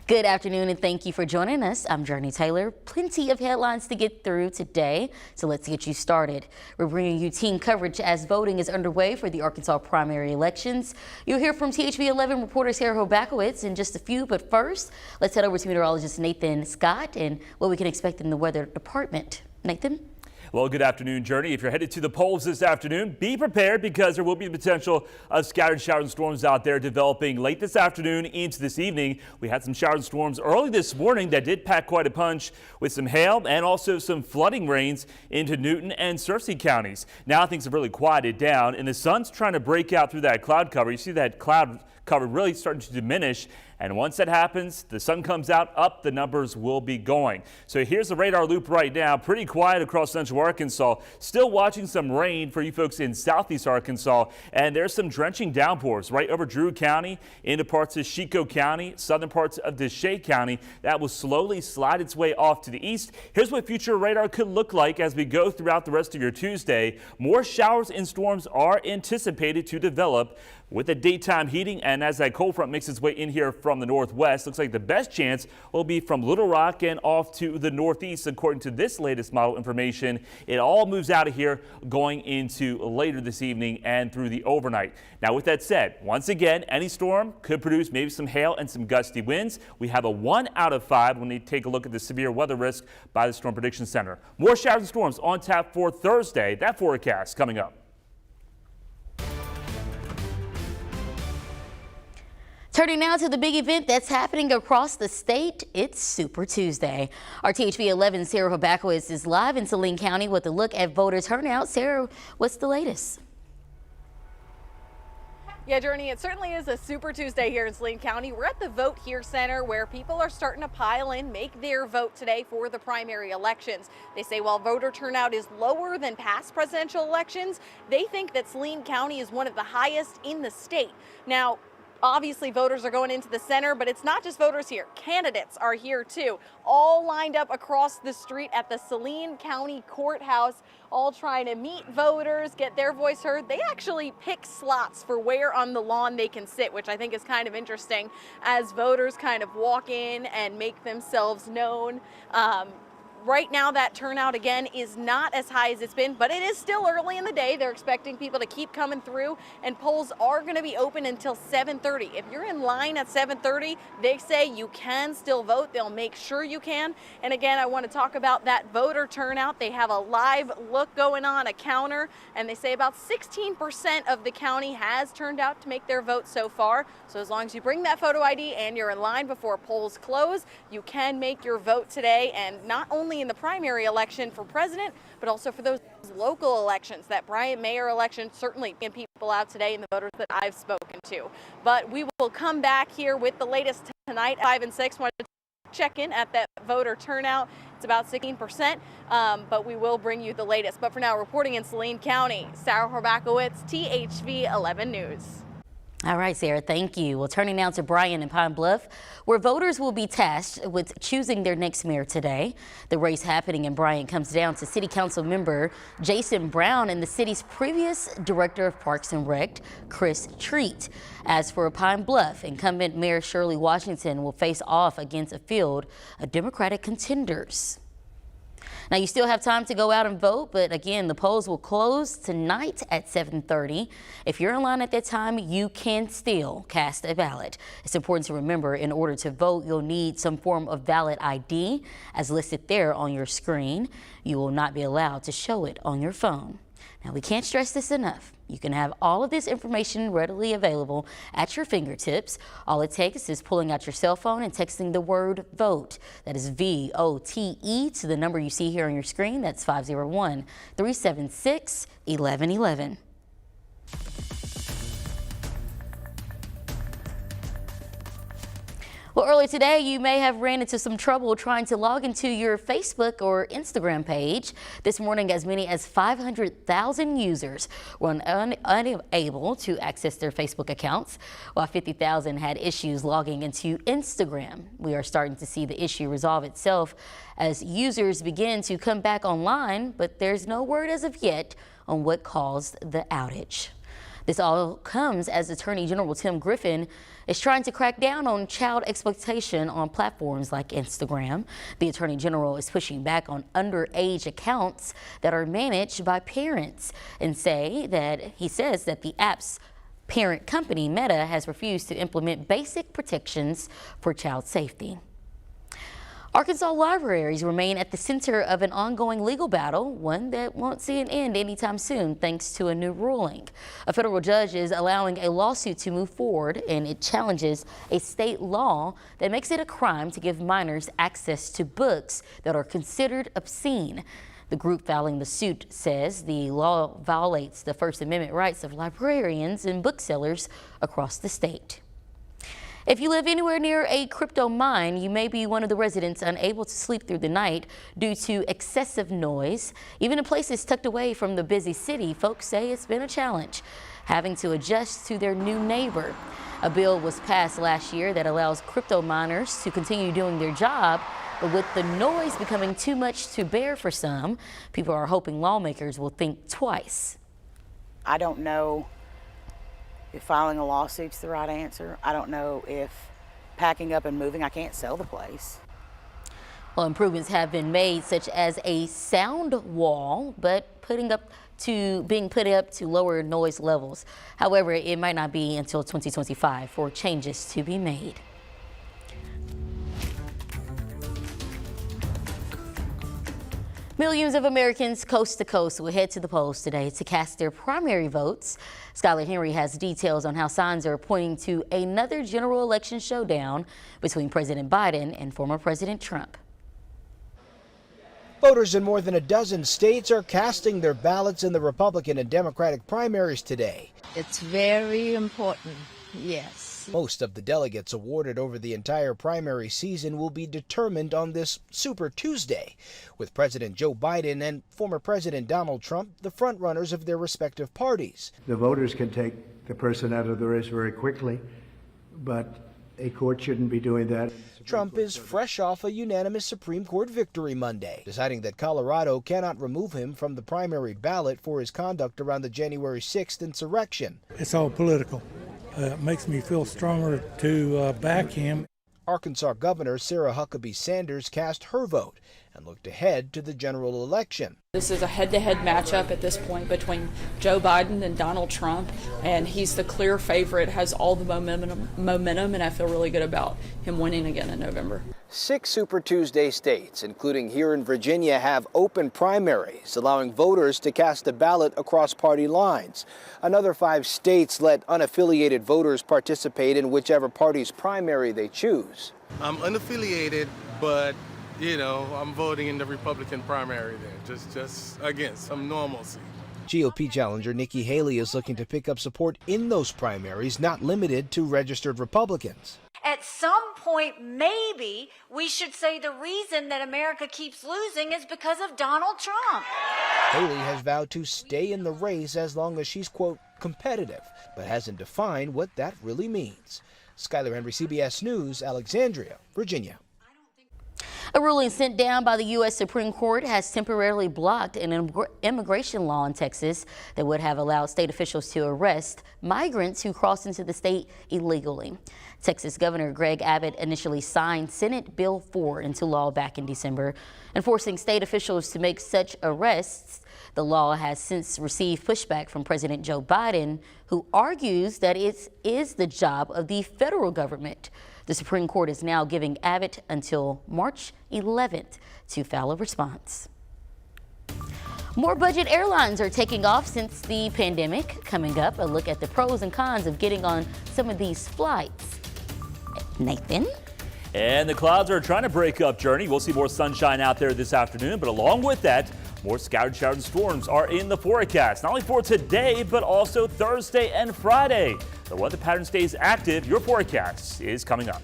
Good afternoon and thank you for joining us. I'm Jurnee Taylor. Plenty of headlines to get through today, so let's get you started. We're bringing you team coverage as voting is underway for the Arkansas primary elections. You'll hear from THV 11 reporter Sarah Hobakowitz in just a few, but first, let's head over to meteorologist Nathan Scott and what we can expect in the weather department. Nathan? Well, good afternoon, Jurnee. If you're headed to the polls this afternoon, be prepared because there will be the potential of scattered showers and storms out there developing late this afternoon into this evening. We had some showers and storms early this morning that did pack quite a punch with some hail and also some flooding rains into Newton and Searcy counties. Now things have really quieted down and the sun's trying to break out through that cloud cover. You see that cloud cover really starting to diminish. And once that happens, the sun comes out, up the numbers will be going. So here's the radar loop right now. Pretty quiet across central Arkansas. Still watching some rain for you folks in southeast Arkansas. And there's some drenching downpours right over Drew County into parts of Chico County, southern parts of Deshay County. That will slowly slide its way off to the east. Here's what future radar could look like as we go throughout the rest of your Tuesday. More showers and storms are anticipated to develop with the daytime heating, and as that cold front makes its way in here from the northwest, looks like the best chance will be from Little Rock and off to the northeast. According to this latest model information, it all moves out of here going into later this evening and through the overnight. Now, with that said, once again, any storm could produce maybe some hail and some gusty winds. We have a 1 out of 5 when we take a look at the severe weather risk by the Storm Prediction Center. More showers and storms on tap for Thursday. That forecast coming up. Turning now to the big event that's happening across the state, it's Super Tuesday. Our THV 11 Sarah Hobakowitz is live in Saline County with a look at voter turnout. Sarah, what's the latest? Yeah, Jurnee, it certainly is a Super Tuesday here in Saline County. We're at the Vote Here Center where people are starting to pile in, make their vote today for the primary elections. They say while voter turnout is lower than past presidential elections, they think that Saline County is one of the highest in the state. Now, obviously, voters are going into the center, but it's not just voters here. Candidates are here, too, all lined up across the street at the Saline County Courthouse, all trying to meet voters, get their voice heard. They actually pick slots for where on the lawn they can sit, which I think is kind of interesting as voters kind of walk in and make themselves known. Right now, that turnout, again, is not as high as it's been, but it is still early in the day. They're expecting people to keep coming through, and polls are going to be open until 7:30. If you're in line at 7:30, they say you can still vote. They'll make sure you can. And again, I want to talk about that voter turnout. They have a live look going on, a counter, and they say about 16% of the county has turned out to make their vote so far. So as long as you bring that photo ID and you're in line before polls close, you can make your vote today, and not only in the primary election for president, but also for those local elections. That Bryant mayor election certainly getting people out today and the voters that I've spoken to. But we will come back here with the latest tonight at 5 and 6. Wanted to check in at that voter turnout. It's about 16%, but we will bring you the latest. But for now, reporting in Saline County, Sarah Hobakowitz, THV 11 News. All right, Sarah, thank you. Well, turning now to Bryan and Pine Bluff, where voters will be tasked with choosing their next mayor today. The race happening in Bryan comes down to City Council member Jason Brown and the city's previous Director of Parks and Rec, Chris Treat. As for Pine Bluff, incumbent Mayor Shirley Washington will face off against a field of Democratic contenders. Now, you still have time to go out and vote, but again, the polls will close tonight at 7:30. If you're in line at that time, you can still cast a ballot. It's important to remember, in order to vote, you'll need some form of valid ID as listed there on your screen. You will not be allowed to show it on your phone. Now, we can't stress this enough. You can have all of this information readily available at your fingertips. All it takes is pulling out your cell phone and texting the word VOTE. That is VOTE to the number you see here on your screen. That's 501-376-1111. Well, earlier today, you may have ran into some trouble trying to log into your Facebook or Instagram page. This morning, as many as 500,000 users were unable to access their Facebook accounts, while 50,000 had issues logging into Instagram. We are starting to see the issue resolve itself as users begin to come back online, but there's no word as of yet on what caused the outage. This all comes as Attorney General Tim Griffin is trying to crack down on child exploitation on platforms like Instagram. The Attorney General is pushing back on underage accounts that are managed by parents and he says that the app's parent company, Meta, has refused to implement basic protections for child safety. Arkansas libraries remain at the center of an ongoing legal battle, one that won't see an end anytime soon thanks to a new ruling. A federal judge is allowing a lawsuit to move forward, and it challenges a state law that makes it a crime to give minors access to books that are considered obscene. The group filing the suit says the law violates the First Amendment rights of librarians and booksellers across the state. If you live anywhere near a crypto mine, you may be one of the residents unable to sleep through the night due to excessive noise. Even in places tucked away from the busy city, folks say it's been a challenge, having to adjust to their new neighbor. A bill was passed last year that allows crypto miners to continue doing their job, but with the noise becoming too much to bear for some, people are hoping lawmakers will think twice. I don't know if filing a lawsuit's the right answer. I don't know if packing up and moving. I can't sell the place. Well, improvements have been made, such as a sound wall, but being put up to lower noise levels. However, it might not be until 2025 for changes to be made. Millions of Americans coast to coast will head to the polls today to cast their primary votes. Skylar Henry has details on how signs are pointing to another general election showdown between President Biden and former President Trump. Voters in more than a dozen states are casting their ballots in the Republican and Democratic primaries today. It's very important, yes. Most of the delegates awarded over the entire primary season will be determined on this Super Tuesday, with President Joe Biden and former President Donald Trump the frontrunners of their respective parties. The voters can take the person out of the race very quickly, but a court shouldn't be doing that. Trump is fresh off a unanimous Supreme Court victory Monday, deciding that Colorado cannot remove him from the primary ballot for his conduct around the January 6th insurrection. It's all political. It makes me feel stronger to back him. Arkansas Governor Sarah Huckabee Sanders cast her vote and looked ahead to the general election. This is a head-to-head matchup at this point between Joe Biden and Donald Trump, and he's the clear favorite, has all the momentum, and I feel really good about him winning again in November. 6 Super Tuesday states, including here in Virginia, have open primaries, allowing voters to cast a ballot across party lines. Another 5 states let unaffiliated voters participate in whichever party's primary they choose. I'm unaffiliated, but I'm voting in the Republican primary there, just again, some normalcy. GOP challenger Nikki Haley is looking to pick up support in those primaries, not limited to registered Republicans. At some point, maybe we should say the reason that America keeps losing is because of Donald Trump. Haley has vowed to stay in the race as long as she's, quote, competitive, but hasn't defined what that really means. Skylar Henry, CBS News, Alexandria, Virginia. A ruling sent down by the U.S. Supreme Court has temporarily blocked an immigration law in Texas that would have allowed state officials to arrest migrants who crossed into the state illegally. Texas Governor Greg Abbott initially signed Senate Bill 4 into law back in December, enforcing state officials to make such arrests. The law has since received pushback from President Joe Biden, who argues that it is the job of the federal government. The Supreme Court is now giving Abbott until March 11th to file a response. More budget airlines are taking off since the pandemic. Coming up, a look at the pros and cons of getting on some of these flights. Nathan? And the clouds are trying to break up, Jurnee. We'll see more sunshine out there this afternoon, but along with that, more scattered showers and storms are in the forecast, not only for today, but also Thursday and Friday. The weather pattern stays active. Your forecast is coming up.